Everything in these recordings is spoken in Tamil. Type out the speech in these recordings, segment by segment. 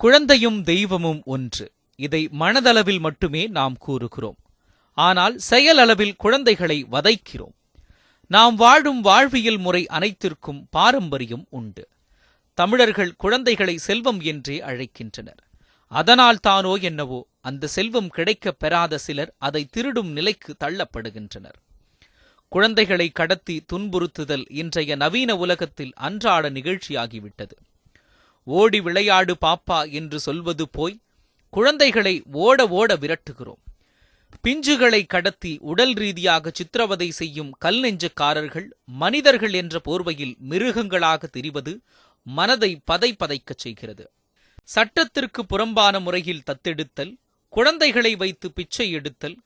குழந்தையும் தெய்வமும் ஒன்று. இதை மனதளவில் மட்டுமே நாம் கூறுகிறோம். ஆனால் செயலளவில் குழந்தைகளை வதைக்கிறோம். நாம் வாழும் வாழ்வியல் முறை அனைத்திற்கும் பாரம்பரியம் உண்டு. தமிழர்கள் குழந்தைகளை செல்வம் என்றே அழைக்கின்றனர். அதனால் தானோ என்னவோ அந்த செல்வம் கிடைக்கப் பெறாத சிலர் அதை திருடும் நிலைக்கு தள்ளப்படுகின்றனர். குழந்தைகளை கடத்தி துன்புறுத்துதல் இன்றைய நவீன உலகத்தில் அன்றாட நிகழ்ச்சியாகிவிட்டது. ஓடி விளையாடு பாப்பா என்று சொல்வது போய் குழந்தைகளை ஓட ஓட விரட்டுகிறோம். பிஞ்சுகளை கடத்தி உடல் ரீதியாக சித்திரவதை செய்யும் கல் நெஞ்சக்காரர்கள் மனிதர்கள் என்ற போர்வையில் மிருகங்களாக திரிவது மனதை பதைக்கச் செய்கிறது. சட்டத்திற்கு புறம்பான முறையில் தத்தெடுத்தல், குழந்தைகளை வைத்து பிச்சை எடுத்தல்,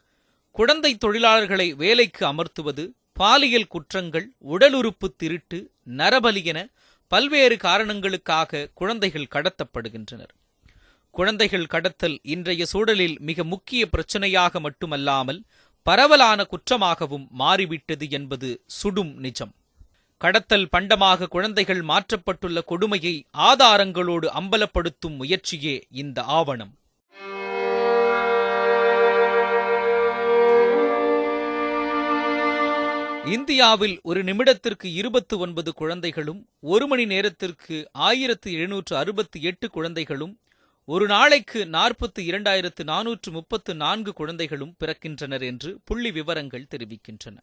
குழந்தை தொழிலாளர்களை வேலைக்கு அமர்த்துவது, பாலியல் குற்றங்கள், உடலுறுப்பு திருட்டு, நரபலி என பல்வேறு காரணங்களுக்காக குழந்தைகள் கடத்தப்படுகின்றனர். குழந்தைகள் கடத்தல் இன்றைய சூழலில் மிக முக்கிய பிரச்சனையாக மட்டுமல்லாமல் பரவலான குற்றமாகவும் மாறிவிட்டது என்பது சுடும் நிஜம். கடத்தல் பண்டமாக குழந்தைகள் மாற்றப்பட்டுள்ள கொடுமையை ஆதாரங்களோடு அம்பலப்படுத்தும் முயற்சியே இந்த ஆவணம். இந்தியாவில் ஒரு நிமிடத்திற்கு 29 குழந்தைகளும், ஒரு மணி நேரத்திற்கு 1768 குழந்தைகளும், ஒரு நாளைக்கு 42,434 குழந்தைகளும் பிறக்கின்றனர் என்று புள்ளி விவரங்கள் தெரிவிக்கின்றன.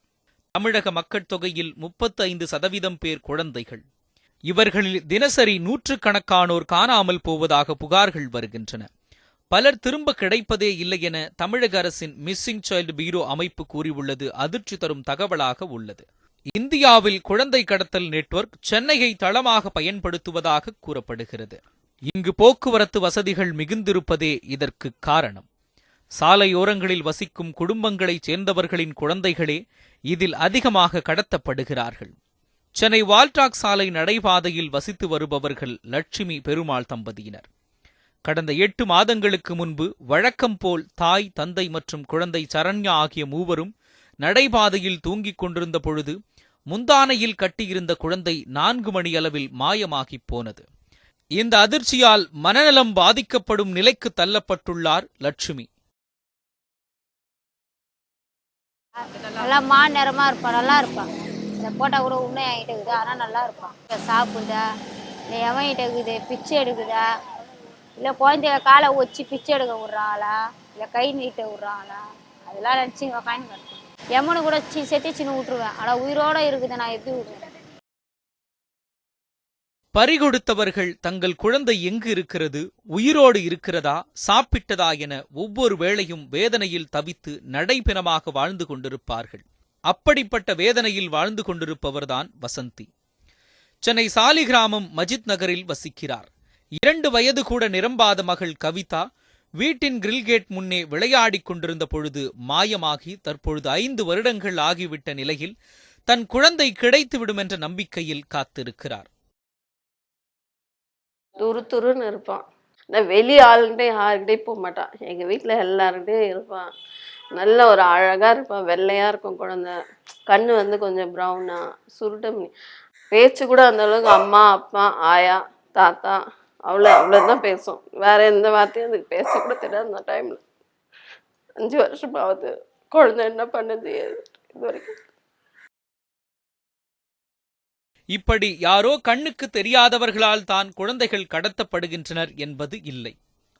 தமிழக மக்கள் தொகையில் 35% பேர் குழந்தைகள். இவர்களில் தினசரி நூற்றுக்கணக்கானோர் காணாமல் போவதாக புகார்கள் வருகின்றன. பலர் திரும்ப கிடைப்பதே இல்லை என தமிழக அரசின் மிஸ்ஸிங் சைல்டு பீரோ அமைப்பு கூறியுள்ளது அதிர்ச்சி தரும் தகவலாக உள்ளது. இந்தியாவில் குழந்தை கடத்தல் நெட்வொர்க் சென்னையை தளமாக பயன்படுத்துவதாக கூறப்படுகிறது. இங்கு போக்குவரத்து வசதிகள் மிகுந்திருப்பதே இதற்கு காரணம். சாலையோரங்களில் வசிக்கும் குடும்பங்களைச் சேர்ந்தவர்களின் குழந்தைகளே இதில் அதிகமாக கடத்தப்படுகிறார்கள். சென்னை வால்டாக் சாலை நடைபாதையில் வசித்து வருபவர்கள் லட்சுமி பெருமாள் தம்பதியினர். கடந்த 8 மாதங்களுக்கு முன்பு வழக்கம் போல் தாய், தந்தை மற்றும் குழந்தை சரண்யா ஆகிய மூவரும் நடைபாதையில் தூங்கிக் கொண்டிருந்த பொழுது முந்தானையில் கட்டியிருந்த குழந்தை 4 மணி அளவில் மாயமாகிப் போனது. இந்த அதிர்ச்சியால் மனநலம் பாதிக்கப்படும் நிலைக்கு தள்ளப்பட்டுள்ளார் லட்சுமி. நல்லா நேரமா இருப்பான், நல்லா இருப்பான். இந்த போட்டா கூட உண்மை ஆகிட்டு இருக்குது, ஆனால் நல்லா இருப்பான். சாப்பிடுதா, இல்லை எவன்கிட்ட இருக்குது, பிச்சை எடுக்குதா, இல்லை குழந்தைய காலை வச்சு பிச்சை எடுக்க விட்றாங்களா, இல்லை கை நீட்ட விட்றாங்களா, அதெல்லாம் நினச்சி உக்காந்து கிடக்கும். எம்மனு கூட செத்து சின்ன விட்டுருவேன், ஆனால் உயிரோட இருக்குது நான் எப்படி விடுவேன்? பறிகொடுத்தவர்கள் தங்கள் குழந்தை எங்கு இருக்கிறது, உயிரோடு இருக்கிறதா, சாப்பிட்டதா என ஒவ்வொரு வேளையும் வேதனையில் தவித்து நடைபெணமாக வாழ்ந்து கொண்டிருப்பார்கள். அப்படிப்பட்ட வேதனையில் வாழ்ந்து கொண்டிருப்பவர்தான் வசந்தி. சென்னை சாலிகிராமம் மஜித் நகரில் வசிக்கிறார். 2 வயது கூட நிரம்பாத மகள் கவிதா வீட்டின் கிரில்கேட் முன்னே விளையாடிக் கொண்டிருந்த பொழுது மாயமாகி தற்பொழுது 5 வருடங்கள் ஆகிவிட்ட நிலையில் தன் குழந்தை கிடைத்துவிடும் என்ற நம்பிக்கையில் காத்திருக்கிறார். துருன்னு இருப்பான். நான் வெளி ஆளுகிட்டே யாருக்கிட்டே போக மாட்டான். எங்க வீட்டுல எல்லாருக்கிட்டே இருப்பான். நல்ல ஒரு அழகா இருப்பான். வெள்ளையா இருக்கும் குழந்தை. கண்ணு வந்து கொஞ்சம் ப்ரௌனா, சுருட்டம். பேச்சு கூட அந்த அளவுக்கு அம்மா, அப்பா, ஆயா, தாத்தா அவ்வளவுதான் பேசும். வேற எந்த வார்த்தையும் அதுக்கு பேச கூட தெரியாது. அந்த டைம்ல 5 வருஷமாவது குழந்தை என்ன பண்ணுது இது வரைக்கும். இப்படி யாரோ கண்ணுக்கு தெரியாதவர்களால் தான் குழந்தைகள் கடத்தப்படுகின்றனர் என்பது இல்லை.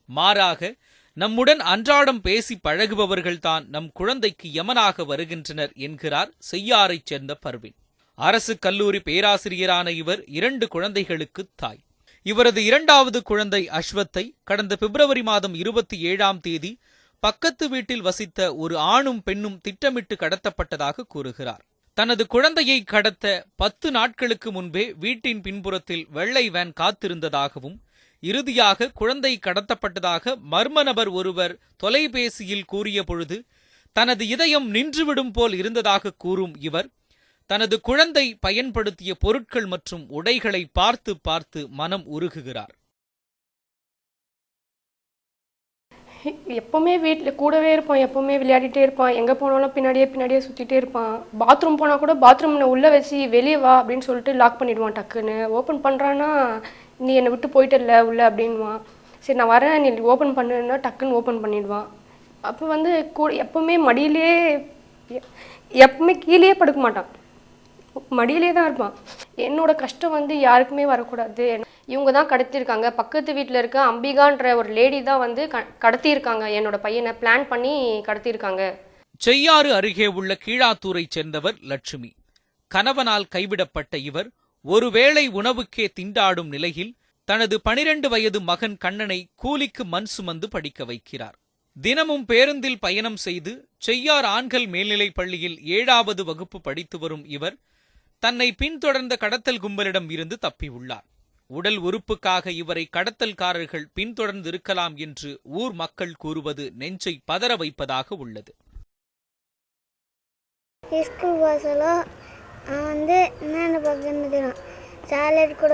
மாறாக நம்முடன் அன்றாடம் பேசி பழகுபவர்கள்தான் நம் குழந்தைக்கு யமனாக வருகின்றனர் என்கிறார் செய்யாரைச் சேர்ந்த பர்வீன். அரசு கல்லூரி பேராசிரியரான இவர் 2 குழந்தைகளுக்கு தாய். இவரது 2வது குழந்தை அஸ்வத்தை கடந்த பிப்ரவரி மாதம் 27ஆம் தேதி பக்கத்து வீட்டில் வசித்த ஒரு ஆணும் பெண்ணும் திட்டமிட்டு கடத்தப்பட்டதாக கூறுகிறார். தனது குழந்தையை கடத்த 10 நாட்களுக்கு முன்பே வீட்டின் பின்புறத்தில் வெள்ளை வேன் காத்திருந்ததாகவும், இறுதியாக குழந்தை கடத்தப்பட்டதாக மர்ம நபர் ஒருவர் தொலைபேசியில் கூறிய பொழுது தனது இதயம் நின்றுவிடும் போல் இருந்ததாக கூறும் இவர் தனது குழந்தை பயன்படுத்திய பொருட்கள் மற்றும் உடைகளை பார்த்து பார்த்து மனம் உருகுகிறார். எப்பவுமே வீட்டில் கூடவே இருப்பான், எப்பவுமே விளையாடிட்டே இருப்பான். எங்கே போனாலும் பின்னாடியே சுற்றிட்டே இருப்பான். பாத்ரூம் போனால் கூட பாத்ரூம்ல உள்ளே வச்சு வெளியே வா அப்படின்னு சொல்லிட்டு லாக் பண்ணிடுவான். டக்குன்னு ஓப்பன் பண்ணுறான்னா நீ என்னை விட்டு போயிட்டல உள்ள அப்படின்வான். சரி நான் வரேன் நீ ஓப்பன் பண்ணுன்னா டக்குன்னு ஓப்பன் பண்ணிடுவான். அப்போ வந்து எப்போவுமே மடியிலே எப்பவுமே கீழே படுக்க மாட்டான், மடியிலே தான் இருப்பான். என்னோட கஷ்டம் வந்து யாருக்குமே வரக்கூடாது. இவங்க தான் கடத்தியிருக்காங்க, பக்கத்து வீட்டில் இருக்க அம்பிகான்ற ஒரு லேடி தான் வந்து கடத்தியிருக்காங்க என்னோட பையனை, பிளான் பண்ணி கடத்தியிருக்காங்க. செய்யாறு அருகே உள்ள கீழாத்தூரைச் சேர்ந்தவர் லட்சுமி. கணவனால் கைவிடப்பட்ட இவர் ஒருவேளை உணவுக்கே திண்டாடும் நிலையில் தனது 12 வயது மகன் கண்ணனை கூலிக்கு மண் சுமந்து படிக்க வைக்கிறார். தினமும் பேருந்தில் பயணம் செய்து செய்யார் ஆண்கள் மேல்நிலைப் பள்ளியில் 7வது வகுப்பு படித்து வரும் இவர் தன்னை பின்தொடர்ந்த கடத்தல் கும்பலிடம் இருந்து தப்பியுள்ளார். உடல் உறுப்புக்காக இவரை கடத்தல்காரர்கள் பின்தொடர்ந்து இருக்கலாம் என்று ஊர் மக்கள் கூறுவது நெஞ்சை பதற வைப்பதாக உள்ளது. ஸ்கூல் வாசலும் வந்து என்னென்ன பக்கம் நிற்கிறான், சாலட் கூட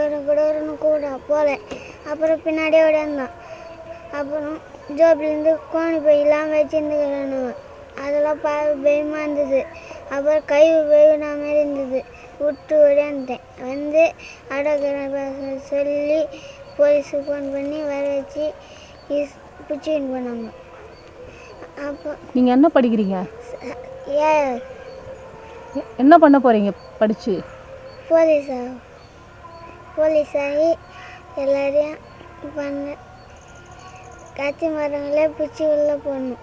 போல. அப்புறம் பின்னாடியே ஓடியாந்தான். அப்புறம் ஜோப்லேருந்து கோணி பையெல்லாம் வச்சுருந்துக்கிறானுங்க, அதெல்லாம் பயமாக இருந்தது. அப்புறம் கை வெயினா மாதிரி இருந்தது, விட்டு ஓடியாந்துட்டேன். வந்து அடக்கிற சொல்லி போலீஸுக்கு ஃபோன் பண்ணி வர வச்சு பிடிச்சின்னு போனாங்க. அப்போ நீங்கள் என்ன படிக்கிறீங்க? என்ன பண்ண போகிறீங்க படித்து? போலீஸ் ஆகி எல்லாரையும் பண்ண கத்தி மரங்களே பிடிச்சி உள்ள போடணும்.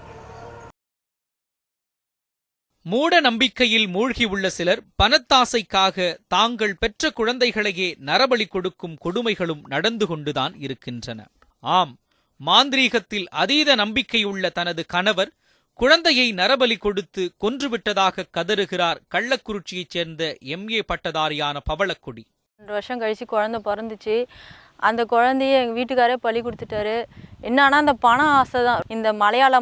மூட நம்பிக்கையில் மூழ்கியுள்ள சிலர் பணத்தாசைக்காக தாங்கள் பெற்ற குழந்தைகளையே நரபலி கொடுக்கும் கொடுமைகளும் நடந்து கொண்டுதான் இருக்கின்றன. ஆம், மாந்திரீகத்தில் அதீத நம்பிக்கையுள்ள தனது கணவர் குழந்தையை நரபலி கொடுத்து கொன்றுவிட்டதாக கதறுகிறார் கள்ளக்குறிச்சியைச் சேர்ந்த MA பட்டதாரியான பவளக்கொடி. 2 வருஷம் கழிச்சு குழந்தை பிறந்துச்சு. அந்த குழந்தைய எங்கள் வீட்டுக்காரே பலி கொடுத்துட்டாரு. என்னன்னா அந்த பண ஆசை தான். இந்த மலையாள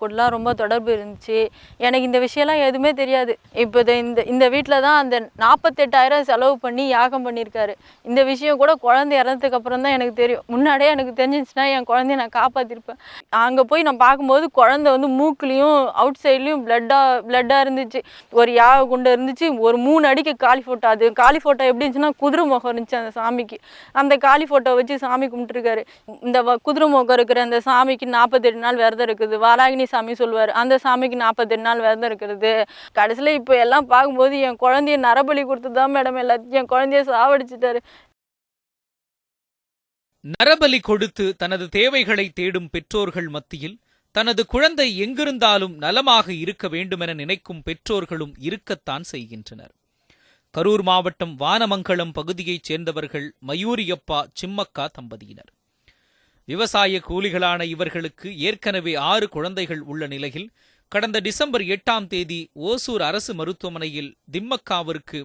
கூடலாம் ரொம்ப தொடர்பு இருந்துச்சு. எனக்கு இந்த விஷயம்லாம் எதுவுமே தெரியாது. இப்போ இந்த வீட்டில் தான் அந்த 48,000 செலவு பண்ணி யாகம் பண்ணியிருக்காரு. இந்த விஷயம் கூட குழந்தை இறந்ததுக்கு அப்புறம் தான் எனக்கு தெரியும். முன்னாடியே எனக்கு தெரிஞ்சிச்சுன்னா என் குழந்தைய நான் காப்பாற்றிருப்பேன். அங்கே போய் நான் பார்க்கும்போது குழந்தை வந்து மூக்குலேயும் அவுட் சைட்லேயும் பிளட்டாக இருந்துச்சு. ஒரு யாக குண்டை இருந்துச்சு. ஒரு 3 அடிக்கு காளி ஃபோட்டோ. அது காளி ஃபோட்டோ எப்படி இருந்துச்சுன்னா குதிரை முகம் இருந்துச்சு அந்த சாமிக்கு. அந்த காளி ஃபோட்டோ வச்சு சாமி கும்பிட்டுருக்காரு. இந்த குதிரை முகம் இருக்கிற அந்த சாமிக்கு 48 நாள் விரதம் இருக்குது. வாராகினி சாமி சொல்லுவார், அந்த சாமிக்கு 48 நாள் விரதம் இருக்கிறது. கடைசியில் இப்போ எல்லாம் பார்க்கும்போது என் குழந்தைய நரபலி கொடுத்துதான் மேடம் எல்லாத்தையும் என் குழந்தைய சாவடிச்சிட்டாரு. நரபலி கொடுத்து தனது தேவைகளை தேடும் பெற்றோர்கள் மத்தியில் தனது குழந்தை எங்கிருந்தாலும் நலமாக இருக்க வேண்டுமென நினைக்கும் பெற்றோர்களும் இருக்கத்தான் செய்கின்றனர். கரூர் மாவட்டம் வானமங்கலம் பகுதியைச் சேர்ந்தவர்கள் மயூரியப்பா சிம்மக்கா தம்பதியினர். விவசாய கூலிகளான இவர்களுக்கு ஏற்கனவே 6 குழந்தைகள் உள்ள நிலையில் கடந்த டிசம்பர் 8ஆம் தேதி ஓசூர் அரசு மருத்துவமனையில் திம்மக்காவிற்கு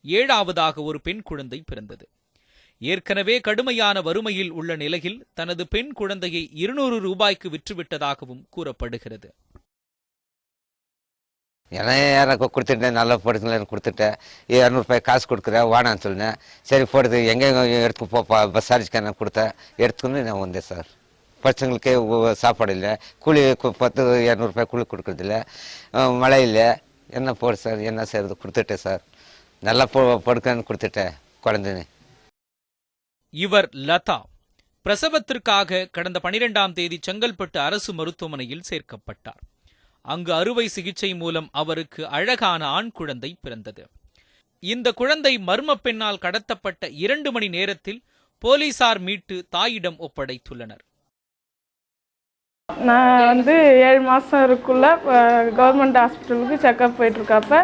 7வதாக ஒரு பெண் குழந்தை பிறந்தது. ஏற்கனவே கடுமையான வறுமையில் உள்ள நிலையில் தனது பெண் குழந்தையை 200 ரூபாய்க்கு விற்றுவிட்டதாகவும் கூறப்படுகிறது. எனக்கு கொடுத்துட்டேன், நல்லா போடுங்களேன்னு கொடுத்துட்டேன். 200 ரூபாய் காசு கொடுக்குறேன் வானான்னு சொன்னேன். சரி போடுது எங்கே எடுத்து போப்பா பஸ் சார்ஜுக்கு நான் கொடுத்தேன். எடுத்துக்கணும் நான் வந்தேன் சார். பசங்களுக்கு சாப்பாடு இல்லை, கூலி 200 ரூபாய் கூலி கொடுக்குறதில்ல, மழை இல்லை, என்ன போடு சார், என்ன செய்யறது கொடுத்துட்டேன் சார். நல்லா படுக்கன்னு கொடுத்துட்டேன் குழந்தைன்னு. இவர் லதா. பிரசவத்திற்காக கடந்த 12ஆம் தேதி செங்கல்பட்டு அரசு மருத்துவமனையில் சேர்க்கப்பட்டார். அங்கு அறுவை சிகிச்சை மூலம் அவருக்கு அழகான ஆண் குழந்தை பிறந்தது. இந்த குழந்தை மர்ம பெண்ணால் கடத்தப்பட்ட 2 மணி நேரத்தில் போலீசார் மீட்டு தாயிடம் ஒப்படைத்துள்ளனர். நான் 7 மாதம் இருக்குள்ள கவர்மெண்ட் ஹாஸ்பிட்டலுக்கு செக்அப் போயிட்டுருக்கப்ப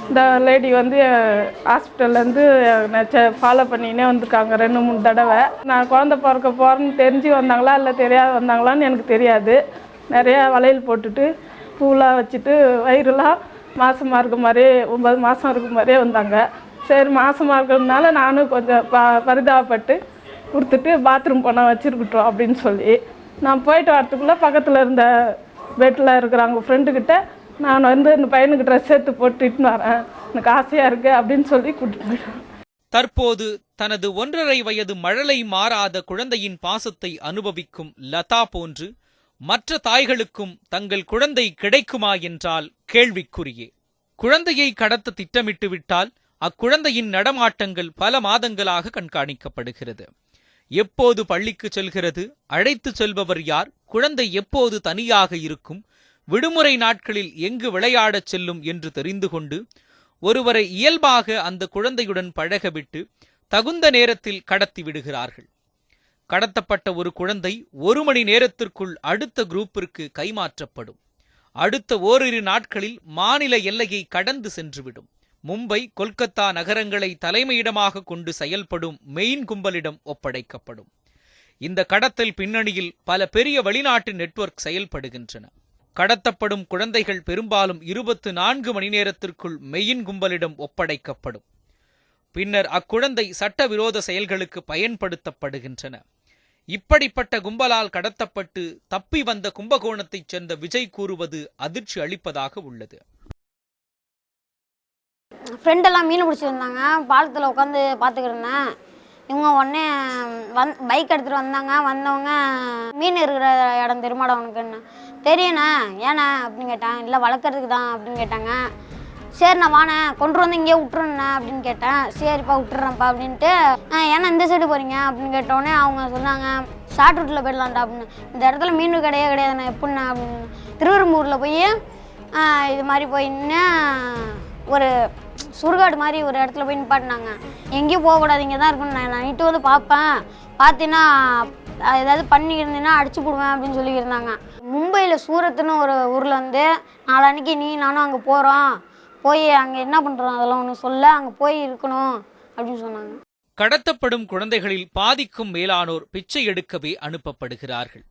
இந்த லேடி ஹாஸ்பிட்டல்லேருந்து ஃபாலோ பண்ணினே வந்திருக்காங்க 2-3 தடவை. நான் குழந்தை பிறக்க போகிறேன்னு தெரிஞ்சு வந்தாங்களா இல்லை தெரியாத வந்தாங்களான்னு எனக்கு தெரியாது. நிறையா வளையல் போட்டுட்டு பூலாம் வச்சுட்டு வயிறுலாம் மாதமாக இருக்க மாதிரியே 9 மாதம் இருக்க மாதிரியே வந்தாங்க. சரி மாதமாக இருக்கிறதுனால நானும் கொஞ்சம் பரிதாபப்பட்டு கொடுத்துட்டு பாத்ரூம் போனால் வச்சுருக்கட்டும் அப்படின்னு சொல்லி நான் போயிட்டு வரத்துக்குள்ளே பக்கத்தில் இருந்த பெட்டில் இருக்கிறாங்க ஃப்ரெண்டுக்கிட்ட நான் இந்த பையனுக்கு ட்ரெஸ் எடுத்து போட்டுட்டு வரேன், எனக்கு ஆசையாக இருக்குது அப்படின்னு சொல்லி கூட்டிட்டு போயிட்டேன். தற்போது தனது 1.5 வயது மழலை மாறாத குழந்தையின் பாசத்தை அனுபவிக்கும் லதா போன்று மற்ற தாய்களுக்கும் தங்கள் குழந்தை கிடைக்குமா என்றால் கேள்விக்குறியே. குழந்தையை கடத்த திட்டமிட்டு விட்டால் அக்குழந்தையின் நடமாட்டங்கள் பல மாதங்களாக கண்காணிக்கப்படுகிறது. எப்போது பள்ளிக்கு செல்கிறது, அழைத்து செல்பவர் யார், குழந்தை எப்போது தனியாக இருக்கும், விடுமுறை நாட்களில் எங்கு விளையாடச் செல்லும் என்று தெரிந்து கொண்டு ஒருவரை இயல்பாக அந்த குழந்தையுடன் பழகவிட்டு தகுந்த நேரத்தில் கடத்தி விடுகிறார்கள். கடத்தப்பட்ட ஒரு குழந்தை 1 மணி நேரத்திற்குள் அடுத்த குரூப்பிற்கு கைமாற்றப்படும். அடுத்த ஓரிரு நாட்களில் மாநில எல்லையை கடந்து சென்றுவிடும். மும்பை, கொல்கத்தா நகரங்களை தலைமையிடமாக கொண்டு செயல்படும் மெயின் கும்பலிடம் ஒப்படைக்கப்படும். இந்த கடத்தல் பின்னணியில் பல பெரிய வெளிநாட்டு நெட்வொர்க் செயல்படுகின்றன. கடத்தப்படும் குழந்தைகள் பெரும்பாலும் 24 மணி நேரத்திற்குள் மெயின் கும்பலிடம் ஒப்படைக்கப்படும். பின்னர் அக்குழந்தை சட்டவிரோத செயல்களுக்கு பயன்படுத்தப்படுகின்றன. இப்படிப்பட்ட கும்பலால் கடத்தப்பட்டு தப்பி வந்த கும்பகோணத்தைச் சேர்ந்த விஜய் கூறுவது அதிர்ச்சி அளிப்பதாக உள்ளது. ஃப்ரெண்டெல்லாம் மீன் பிடிச்சிருந்தாங்க, பாலத்தில் உட்காந்து பார்த்துக்கிருந்தேன். இவங்க உடனே பைக் எடுத்துகிட்டு வந்தவங்க மீன் இருக்கிற இடம் தெரியுமாடா உனக்குன்னு. தெரியுண்ணே, ஏண்ணே அப்படின்னு கேட்டேன். இல்லை வளர்க்குறதுக்கு தான் அப்படின்னு கேட்டாங்க. சரிண்ணா வாண்ணே, கொண்டு வந்து இங்கேயே விட்டுருண்ணே அப்படின்னு கேட்டேன். சரிப்பா விட்டுறேன்ப்பா அப்படின்ட்டு. ஏன்னா இந்த சைடு போகிறீங்க அப்படின்னு கேட்டோடனே அவங்க சொன்னாங்க ஷார்ட் ரூட்டில் போயிடலான்டா அப்படின்னு. இந்த இடத்துல மீன் கிடையாதுண்ணே எப்படிண்ணா அப்படின்னு. திருவெரும்பூரில் போய் இது மாதிரி போயின்னு ஒரு சுடுகாடு மாதிரி ஒரு இடத்துல போய் நிப்பாட்டினாங்க. எங்கேயும் போகக்கூடாது, இங்கே தான் இருக்குன்னு நான் நைட்டு வந்து பார்ப்பேன், பார்த்தீங்கன்னா ஏதாவது பண்ணியிருந்தீங்கன்னா அடிச்சு போடுவேன் அப்படின்னு சொல்லியிருந்தாங்க. மும்பையில் சூரத்துன்னு ஒரு ஊரில் வந்து நாளான்னைக்கு நீ நானும் அங்கே போகிறோம், போய் அங்கே என்ன பண்ணுறோம் அதெல்லாம் ஒன்று சொல்ல, அங்கே போய் இருக்கணும் அப்படின்னு சொன்னாங்க. கடத்தப்படும் குழந்தைகளில் பாதிக்கும் மேலானோர் பிச்சை எடுக்கவே அனுப்பப்படுகிறார்கள்.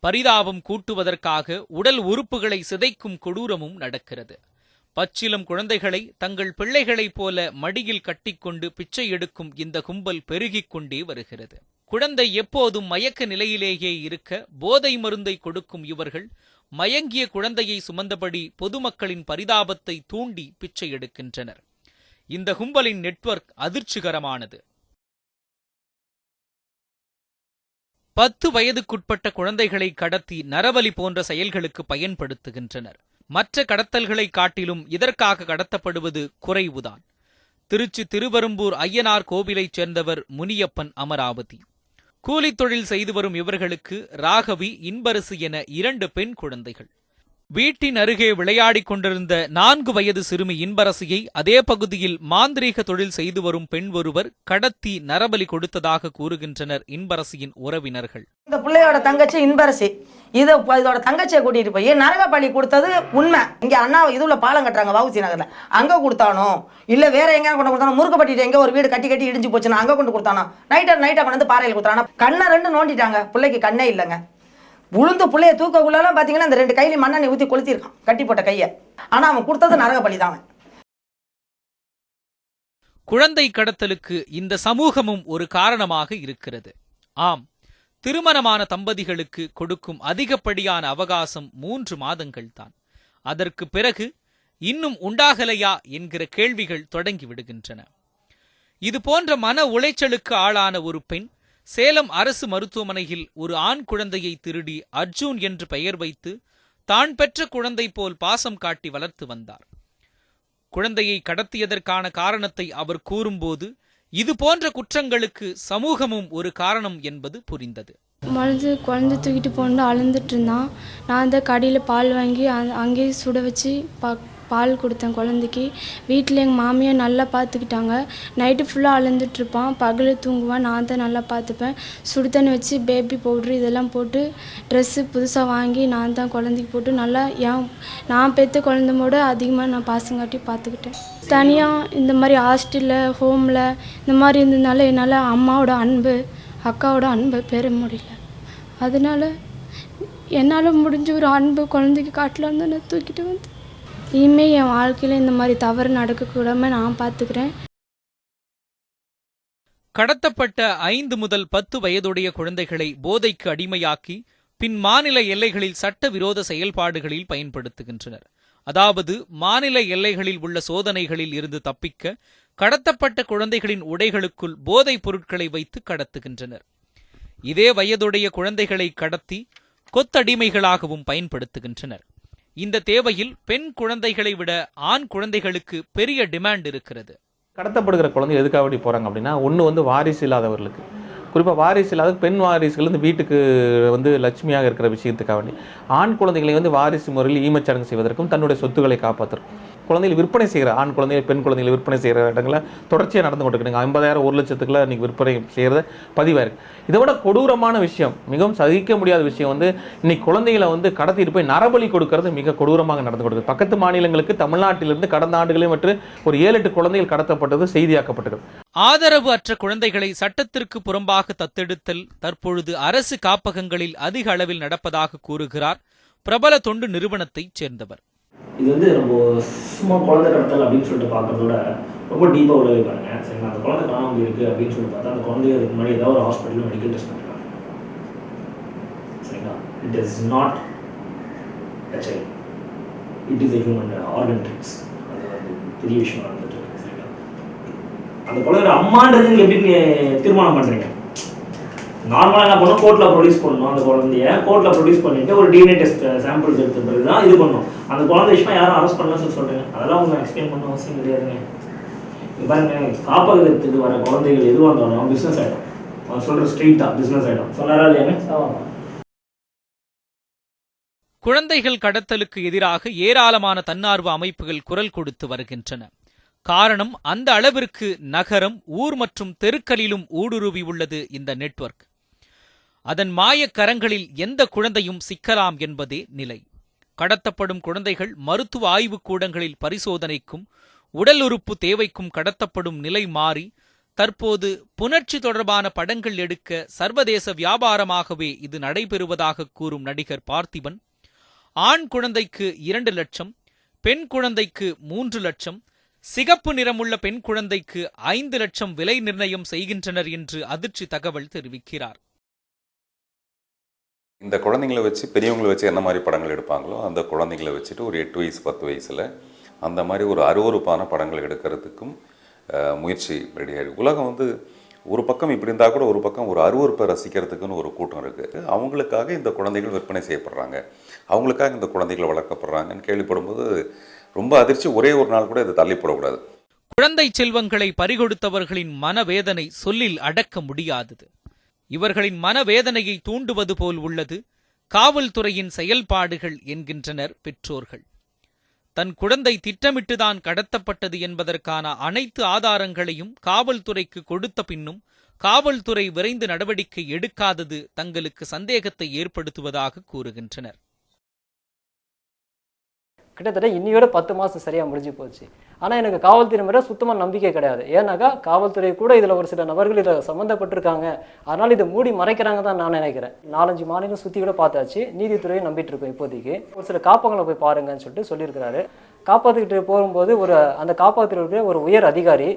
பரிதாபம் கூட்டுவதற்காக உடல் உறுப்புகளை சிதைக்கும் கொடூரமும் நடக்கிறது. பச்சிலம் குழந்தைகளை தங்கள் பிள்ளைகளைப் போல மடியில் கட்டிக்கொண்டு பிச்சை எடுக்கும் இந்த கும்பல் பெருகிக் கொண்டே வருகிறது. குழந்தை எப்போதும் மயக்க நிலையிலேயே இருக்க போதை மருந்தை கொடுக்கும் இவர்கள் மயங்கிய குழந்தையை சுமந்தபடி பொதுமக்களின் பரிதாபத்தை தூண்டி பிச்சை எடுக்கின்றனர். இந்த கும்பலின் நெட்வொர்க் அதிர்ச்சிகரமானது. 10 வயதுக்குட்பட்ட குழந்தைகளை கடத்தி நரபலி போன்ற செயல்களுக்கு பயன்படுத்துகின்றனர். மற்ற கடத்தல்களை காட்டிலும் இதற்காக கடத்தப்படுவது குறைவுதான். திருச்சி திருவெரும்பூர் ஐயனார் கோவிலைச் சேர்ந்தவர் முனியப்பன் அமராவதி. கூலித் தொழில் செய்து வரும் இவர்களுக்கு ராகவி, இன்பரசு என 2 பெண் குழந்தைகள். வீட்டின் அருகே விளையாடிக் கொண்டிருந்த 4 வயது சிறுமி இன்பரசியை அதே பகுதியில் மாந்திரீக தொழில் செய்து வரும் பெண் ஒருவர் கடத்தி நரபலி கொடுத்ததாக கூறுகின்றனர் இன்பரசியின் உறவினர்கள். இந்த பிள்ளையோட தங்கச்சி இன்பரசி இதோட தங்கச்சியை கூட்டிட்டு போய் நரக பலி கொடுத்தது உண்மை. இங்க அண்ணா இதுல பாலம் கட்டுறாங்க வவுசி நகர்ல, அங்க கொடுத்தானோ இல்ல வேற எங்க கொண்டு கொடுத்தானோ, முருக்கப்பட்டிட்டு எங்க ஒரு வீடு கட்டி இடிஞ்சு போச்சுன்னா அங்க கொண்டு கொடுத்தானோ, நைட்டா கொண்டு வந்து பாறையில் கொடுத்தானோ. கண்ணை 2 நோண்டிட்டாங்க, பிள்ளைக்கு கண்ணே இல்லைங்க. உளுந்து பிள்ளைய தூக்கக்குள்ளலாம் பாத்தீங்கன்னா இந்த 2 கையில மண்ணெண்ணெய் ஊத்தி கொளுத்திருக்கான் கட்டி போட்ட கைய. ஆனா அவன் கொடுத்தது நரக பலிதான். குழந்தை கடத்தலுக்கு இந்த சமூகமும் ஒரு காரணமாக இருக்கிறது. ஆம், திருமணமான தம்பதிகளுக்கு கொடுக்கும் அதிகப்படியான அவகாசம் 3 மாதங்கள் தான். அதற்கு பிறகு இன்னும் உண்டாகலையா என்கிற கேள்விகள் தொடங்கிவிடுகின்றன. இது போன்ற மன உளைச்சலுக்கு ஆளான ஒரு பெண் சேலம் அரசு மருத்துவமனையில் ஒரு ஆண் குழந்தையை திருடி அர்ஜுன் என்று பெயர் வைத்து தான் பெற்ற குழந்தை போல் பாசம் காட்டி வளர்த்து வந்தார். குழந்தையை கடத்தியதற்கான காரணத்தை அவர் கூறும்போது இது போன்ற குற்றங்களுக்கு சமூகமும் ஒரு காரணம் என்பது புரிந்தது. குழந்தை தூக்கிட்டு போன்னு அழுந்துட்டு இருந்தான். நான் அந்த கடையில் பால் வாங்கி அங்கேயே சுட வச்சு பால் கொடுத்தேன் குழந்தைக்கு. வீட்டில் எங்கள் மாமியார் நல்லா பார்த்துக்கிட்டாங்க. நைட்டு ஃபுல்லாக அழுந்துட்டுருப்பான், பகல் தூங்குவான், நான் தான் நல்லா பார்த்துப்பேன். சுடு தண்ணி வச்சு பேபி பவுட்ரு இதெல்லாம் போட்டு ட்ரெஸ்ஸு புதுசாக வாங்கி நான் தான் குழந்தைக்கு போட்டு நல்லா நான் பெற்ற குழந்தையோட அதிகமாக நான் பாசங்காட்டி பார்த்துக்கிட்டேன். தனியாக இந்த மாதிரி ஹாஸ்டலில் ஹோமில் இந்த மாதிரி இருந்ததுனால என்னால் அம்மாவோட அன்பு அக்காவோட அன்பை பெற முடியல. அதனால என்னால் முடிஞ்ச ஒரு அன்பு குழந்தைக்கு காட்டலான்னு தான் நான் தூக்கிட்டு வந்தேன். இனிமேல் என் வாழ்க்கையில் இந்த மாதிரி தவறு நடக்கக்கூடாமல் நான் பார்த்துக்கிறேன். கடத்தப்பட்ட 5 முதல் 10 வயதுடைய குழந்தைகளை போதைக்கு அடிமையாக்கி பின் மாநில எல்லைகளில் சட்டவிரோத செயல்பாடுகளில் பயன்படுத்துகின்றனர். அதாவது மாநில எல்லைகளில் உள்ள சோதனைகளில் இருந்து தப்பிக்க கடத்தப்பட்ட குழந்தைகளின் உடைகளுக்குள் போதைப் பொருட்களை வைத்து கடத்துகின்றனர். இதே வயதுடைய குழந்தைகளை கடத்தி கொத்தடிமைகளாகவும் பயன்படுத்துகின்றனர். இந்த தேவையில் பெண் குழந்தைகளை விட ஆண் குழந்தைகளுக்கு பெரிய டிமாண்ட் இருக்கிறது. கடத்தப்படுகிற குழந்தை எதுக்காக போகிறாங்க அப்படின்னா, ஒன்று வாரிசு இல்லாதவர்களுக்கு, குறிப்பாக வாரிசு இல்லாத பெண் வாரிசுகள் இந்த வீட்டுக்கு வந்து லட்சுமியாக இருக்கிற விஷயத்துக்காக வேண்டி ஆண் குழந்தைகளை வந்து வாரிசு முறையில் ஈமச்சடங்கு செய்வதற்கும் தன்னுடைய சொத்துக்களை காப்பாற்றுறோம். குழந்தைகள் விற்பனை செய்கிற ஆண் குழந்தைகள் பெண் குழந்தைகளை விற்பனை செய்கிற இடங்களில் தொடர்ச்சியாக நடந்து கொண்டிருக்கு. 50,000 1 லட்சத்துக்குள்ள இன்றைக்கி விற்பனை செய்கிறத பதிவாக இருக்குது. இதை விட கொடூரமான விஷயம், மிகவும் சகிக்க முடியாத விஷயம் வந்து இன்னைக்கு குழந்தைகளை வந்து கடத்திட்டு போய் நரபலி கொடுக்கறது மிக கொடூரமாக நடந்து கொடுக்குது. பக்கத்து மாநிலங்களுக்கு தமிழ்நாட்டிலிருந்து கடந்த ஆண்டுகளே மற்றும் ஒரு 7-8 குழந்தைகள் கடத்தப்பட்டது செய்தியாக்கப்பட்டது. ஆதரவு அற்ற குழந்தைகளை சட்டத்திற்கு புறம்பாக தத்தெடுத்தல் தற்பொழுது அரசு காப்பகங்களில் அதிக அளவில் நடப்பதாக கூறுகிறார் பிரபல தொண்டு நிறுவனத்தைச் சேர்ந்தவர். இது வந்து நம்ம சும்மா குழந்தை கடத்தல் அப்படின்னு சொல்லிட்டு பார்க்கறதோட ரொம்ப டீப்பாக உள்ளவே பாருங்க. சரிங்களா, அந்த குழந்தை காணாமல் இருக்குது அப்படின்னு சொல்லி பார்த்தா அந்த குழந்தைய அதுக்கு முன்னாடி ஏதாவது ஒரு ஹாஸ்பிட்டலில் மெடிக்கல் டெஸ்ட் பண்ணிருக்காங்க. சரிங்களா, it is not a child, it is a human organ tricks. அது பெரிய விஷயம் நடந்துட்டு இருக்கு. சரிங்களா, அந்த குழந்தையோட அம்மான்றதுக்கு எப்படி தீர்மானம் பண்ணுறீங்க? நார்மலாக என்ன பண்ணணும், கோர்ட்டில் ப்ரொடியூஸ் பண்ணணும். அந்த குழந்தைய கோர்ட்டில் ப்ரொடியூஸ் பண்ணிட்டு ஒரு டிஎன்ஏ டெஸ்ட் சாம்பிள்ஸ் எடுத்த பிறகு தான் இது பண்ணணும். அந்த குழந்தை விஷயமா யாரும் அரெஸ்ட் பண்ணலாம்னு சொல்கிறேன். அதெல்லாம் அவங்க எக்ஸ்பிளைன் பண்ண அவசியம் கிடையாதுங்க. இது பாருங்க, காப்பகத்துக்கு வர குழந்தைகள் எதுவாக இருந்தாலும் பிஸ்னஸ் ஆகிடும். அவங்க சொல்கிற ஸ்ட்ரெயிட்டாக பிஸ்னஸ் ஆகிடும். சொன்னாரா இல்லையாங்க? குழந்தைகள் கடத்தலுக்கு எதிராக ஏராளமான தன்னார்வ அமைப்புகள் குரல் கொடுத்து வருகின்றன. காரணம், அந்த அளவிற்கு நகரம், ஊர் மற்றும் தெருக்களிலும் ஊடுருவி உள்ளது இந்த நெட்வொர்க். அதன் மாயக்கரங்களில் எந்த குழந்தையும் சிக்கலாம் என்பதே நிலை. கடத்தப்படும் குழந்தைகள் மருத்துவ ஆய்வுக் கூடங்களில் பரிசோதனைக்கும் உடல் உறுப்பு தேவைக்கும் கடத்தப்படும் நிலை மாறி தற்போது புணர்ச்சி தொடர்பான படங்கள் எடுக்க சர்வதேச வியாபாரமாகவே இது நடைபெறுவதாக கூறும் நடிகர் பார்த்திபன், ஆண் குழந்தைக்கு 2 லட்சம், பெண் குழந்தைக்கு 3 லட்சம், சிகப்பு நிறமுள்ள பெண் குழந்தைக்கு 5 லட்சம் விலை நிர்ணயம் செய்கின்றனர் என்று அதிர்ச்சி தகவல் தெரிவிக்கிறார். இந்த குழந்தைங்களை வச்சு பெரியவங்களை வச்சு என்ன மாதிரி படங்கள் எடுப்பாங்களோ அந்த குழந்தைங்களை வச்சுட்டு ஒரு 8 வயசு 10 வயசில் அந்த மாதிரி ஒரு அருவருப்பான படங்கள் எடுக்கிறதுக்கும் முயற்சி ரெடியாக. உலகம் வந்து ஒரு பக்கம் இப்படி இருந்தால் கூட ஒரு பக்கம் ஒரு அருவருப்பை ரசிக்கிறதுக்குன்னு ஒரு கூட்டம் இருக்குது. அவங்களுக்காக இந்த குழந்தைகள் விற்பனை செய்யப்படுறாங்க, அவங்களுக்காக இந்த குழந்தைகள் வளர்க்கப்படுறாங்கன்னு கேள்விப்படும்போது ரொம்ப அதிர்ச்சி. ஒரே ஒரு நாள் கூட இதை தள்ளிப்படக்கூடாது. குழந்தை செல்வங்களை பறிகொடுத்தவர்களின் மனவேதனை சொல்லில் அடக்க முடியாதது. இவர்களின் மனவேதனையை தூண்டுவது போல் உள்ளது காவல்துறையின் செயல்பாடுகள் என்கின்றனர் பெற்றோர்கள். தன் குழந்தை திட்டமிட்டுதான் கடத்தப்பட்டது என்பதற்கான அனைத்து ஆதாரங்களையும் காவல்துறைக்கு கொடுத்த பின்னும் காவல்துறை விரைந்து நடவடிக்கை எடுக்காதது தங்களுக்கு சந்தேகத்தை ஏற்படுத்துவதாக கூறுகின்றனர். கிட்டத்தட்ட இன்னையோட 10 மாதம் சரியாக முடிஞ்சு போச்சு. ஆனால் எனக்கு காவல்துறை மேலே சுத்தமாக நம்பிக்கை கிடையாது. ஏன்னாக்கா காவல்துறை கூட இதில் ஒரு சில நபர்கள் இதில் சம்மந்தப்பட்டிருக்காங்க, அதனால் இதை மூடி மறைக்கிறாங்க தான் நான் நினைக்கிறேன். 4-5 மாநிலம் சுற்றி கூட பார்த்தாச்சு, நீதித்துறையை நம்பிட்டு இருக்கோம். இப்போதைக்கு ஒரு சில காப்பகங்களை போய் பாருங்கன்னு சொல்லிட்டு சொல்லியிருக்கிறாரு. காப்பாற்றிக்கிட்டு போகும்போது அந்த காப்பாற்றில் இருக்கிற ஒரு உயர் அதிகாரி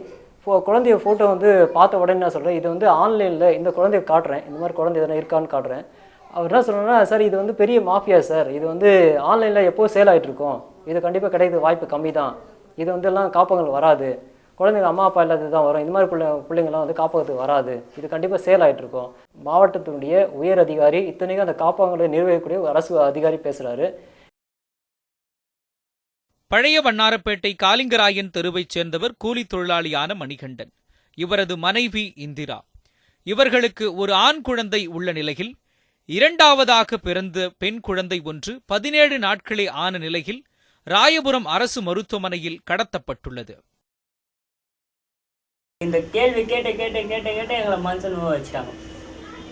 குழந்தைய ஃபோட்டோ வந்து பார்த்த உடனே நான் சொல்கிறேன், இது வந்து ஆன்லைனில் இந்த குழந்தைய காட்டுறேன், இந்த மாதிரி குழந்தை எதனா இருக்கான்னு காட்டுறேன். அவர் என்ன சொல்கிறேன்னா, சார் இது வந்து பெரிய மாஃபியா சார், இது வந்து ஆன்லைனில் எப்போ சேல் ஆகிட்டு இருக்கோம், இது கண்டிப்பாக கிடைக்கிறது வாய்ப்பு கம்மி தான், இது வந்து எல்லாம் காப்பகங்கள் வராது, குழந்தைங்க அம்மா அப்பா இல்லாதது தான் வரும், இந்த மாதிரி பிள்ளைங்கள்லாம் வந்து காப்பகத்துக்கு வராது, இது கண்டிப்பாக சேல் ஆகிட்டு இருக்கோம். மாவட்டத்தினுடைய உயர் அதிகாரி, இத்தனைக்கும் அந்த காப்பகங்களை நிர்வகிக்கக்கூடிய அரசு அதிகாரி பேசுகிறாரு. பழைய வண்ணாரப்பேட்டை காலிங்கராயன் தெருவைச் சேர்ந்தவர் கூலி தொழிலாளியான மணிகண்டன். இவரது மனைவி இந்திரா. இவர்களுக்கு ஒரு ஆண் குழந்தை உள்ள நிலையில் இரண்டாவதாக பிறந்த பெண் குழந்தை ஒன்று 17 நாட்களே ஆன நிலையில் ராயபுரம் அரசு மருத்துவமனையில் கடத்தப்பட்டுள்ளது. இந்த கேள்வி கேட்ட எங்களை மனசில் வச்சுட்டாங்க.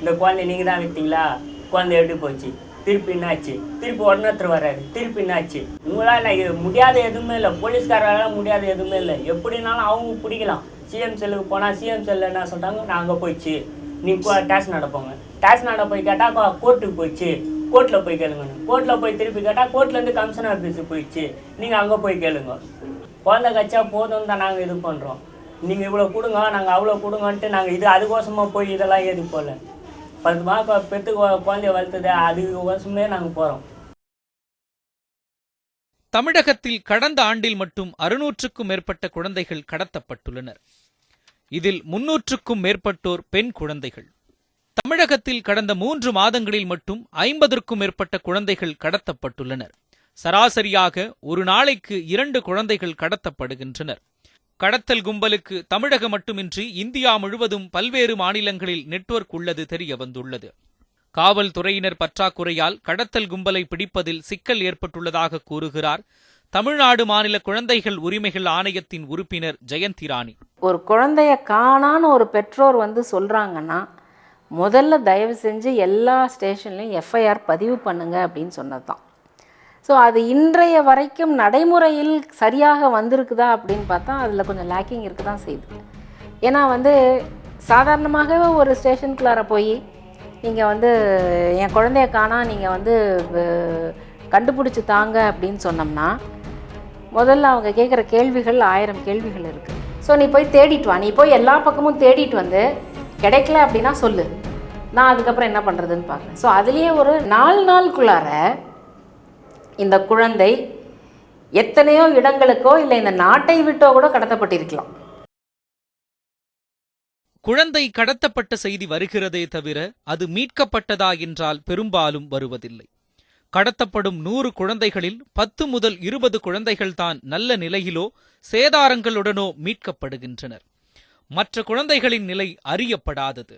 இந்த குழந்தை நீங்க தான் விட்டீங்களா, குழந்தை எப்படி போச்சு, திருப்பி என்னாச்சு, திருப்பி உடனே வராது, திருப்பி என்னாச்சு, உங்களால் முடியாத எதுவுமே இல்லை, போலீஸ்காரால முடியாத எதுவுமே இல்லை, எப்படினாலும் அவங்க பிடிக்கலாம். சிஎம் செல்லுக்கு போனால் சிஎம் செல்லு என்ன சொல்கிறாங்க, நான் அங்கே போயிடுச்சு, நீங்கள் டேஷன் நடப்போங்க, டேஷன் நட போய் கேட்டால் கோர்ட்டுக்கு போயிடுச்சு, கோர்ட்டில் போய் கேளுங்க, கோர்ட்டில் போய் திருப்பி கேட்டால் கோர்ட்லேருந்து கமிஷனர் ஆஃபீஸுக்கு போயிடுச்சு, நீங்கள் அங்கே போய் கேளுங்க. குழந்தை கச்சா போதும் தான் நாங்கள் இது பண்ணுறோம், நீங்கள் இவ்வளோ கொடுங்க நாங்கள் அவ்வளோ கொடுங்கன்ட்டு நாங்கள் இது அதுக்கோசமாக போய் இதெல்லாம் ஏது போகல. 10 மாதம் பெற்று குழந்தைய வளர்த்தது அதுக்கோசமே நாங்கள் போகிறோம். தமிழகத்தில் கடந்த ஆண்டில் மட்டும் 600க்கும் மேற்பட்ட குழந்தைகள் கடத்தப்பட்டுள்ளனர். இதில் 300க்கும் மேற்பட்டோர் பெண் குழந்தைகள். தமிழகத்தில் கடந்த 3 மாதங்களில் மட்டும் 50க்கும் மேற்பட்ட குழந்தைகள் கடத்தப்பட்டுள்ளனர். சராசரியாக ஒரு நாளைக்கு 2 குழந்தைகள் கடத்தப்படுகின்றனர். கடத்தல் கும்பலுக்கு தமிழகம் மட்டுமின்றி இந்தியா முழுவதும் பல்வேறு மாநிலங்களில் நெட்வொர்க் உள்ளது தெரிய வந்துள்ளது. காவல்துறையினர் பற்றாக்குறையால் கடத்தல் கும்பலை பிடிப்பதில் சிக்கல் ஏற்பட்டுள்ளதாக கூறுகிறார் தமிழ்நாடு மாநில குழந்தைகள் உரிமைகள் ஆணையத்தின் உறுப்பினர் ஜெயந்தி ராணி. ஒரு குழந்தைய காணான்னு ஒரு பெற்றோர் சொல்றாங்கன்னா முதல்ல தயவு செஞ்சு எல்லா ஸ்டேஷன்லையும் எஃப்ஐஆர் பதிவு பண்ணுங்க அப்படின்னு சொன்னது தான். ஸோ அது இன்றைய வரைக்கும் நடைமுறையில் சரியாக வந்திருக்குதா அப்படின்னு பார்த்தா அதில் கொஞ்சம் லேக்கிங் இருக்க தான் செய்யுது. ஏன்னா சாதாரணமாக ஒரு ஸ்டேஷனுக்குள்ளார போய் நீங்கள் என் குழந்தைய காணா நீங்கள் கண்டுபிடிச்சி தாங்க அப்படின்னு சொன்னோம்னா முதல்ல அவங்க கேட்குற கேள்விகள் 1000 கேள்விகள் இருக்குது. ஸோ நீ போய் தேடிட்டு வா, நீ போய் எல்லா பக்கமும் தேடிட்டு கிடைக்கல அப்படின்னா சொல்லு, நான் அதுக்கப்புறம் என்ன பண்ணுறதுன்னு பார்க்குறேன். ஸோ அதுலேயே ஒரு 4 நாளுக்குள்ளார இந்த குழந்தை எத்தனையோ இடங்களுக்கோ இல்லை இந்த நாட்டை விட்டோ கூட கடத்தப்பட்டிருக்கலாம். குழந்தை கடத்தப்பட்ட செய்தி வருகிறதே தவிர அது மீட்கப்பட்டதா என்றால் பெரும்பாலும் வருவதில்லை. கடத்தப்படும் 100 குழந்தைகளில் 10 முதல் 20 குழந்தைகள்தான் நல்ல நிலையிலோ சேதாரங்களுடனோ மீட்கப்படுகின்றனர். மற்ற குழந்தைகளின் நிலை அறியப்படாதது.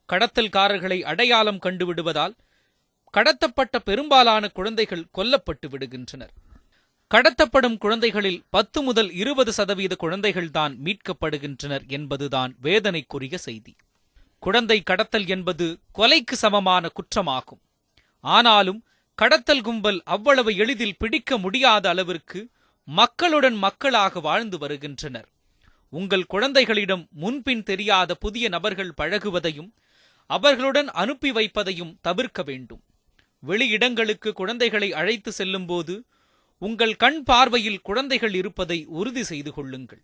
கடத்தல்காரர்களை அடையாளம் கண்டுவிடுவதால் கடத்தப்பட்ட பெரும்பாலான குழந்தைகள் கொல்லப்பட்டு விடுகின்றனர். கடத்தப்படும் குழந்தைகளில் 10 முதல் 20% குழந்தைகள்தான் மீட்கப்படுகின்றனர் என்பதுதான் வேதனைக்குரிய செய்தி. குழந்தை கடத்தல் என்பது கொலைக்கு சமமான குற்றமாகும். ஆனாலும் கடத்தல் கும்பல் அவ்வளவு எளிதில் பிடிக்க முடியாத அளவிற்கு மக்களுடன் மக்களாக வாழ்ந்து வருகின்றனர். உங்கள் குழந்தைகளிடம் முன்பின் தெரியாத புதிய நபர்கள் பழகுவதையும் அவர்களுடன் அனுப்பி வைப்பதையும் தவிர்க்க வேண்டும். வெளியிடங்களுக்கு குழந்தைகளை அழைத்து செல்லும் போது உங்கள் கண் பார்வையில் குழந்தைகள் இருப்பதை உறுதி செய்து கொள்ளுங்கள்.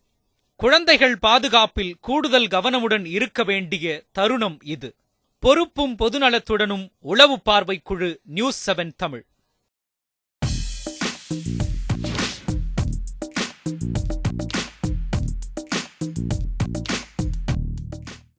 குழந்தைகள் பாதுகாப்பில் கூடுதல் கவனமுடன் இருக்க வேண்டிய தருணம் இது. பொறுப்பும் பொதுநலத்துடனும் உளவு பார்வை குழு நியூஸ் 7 தமிழ்.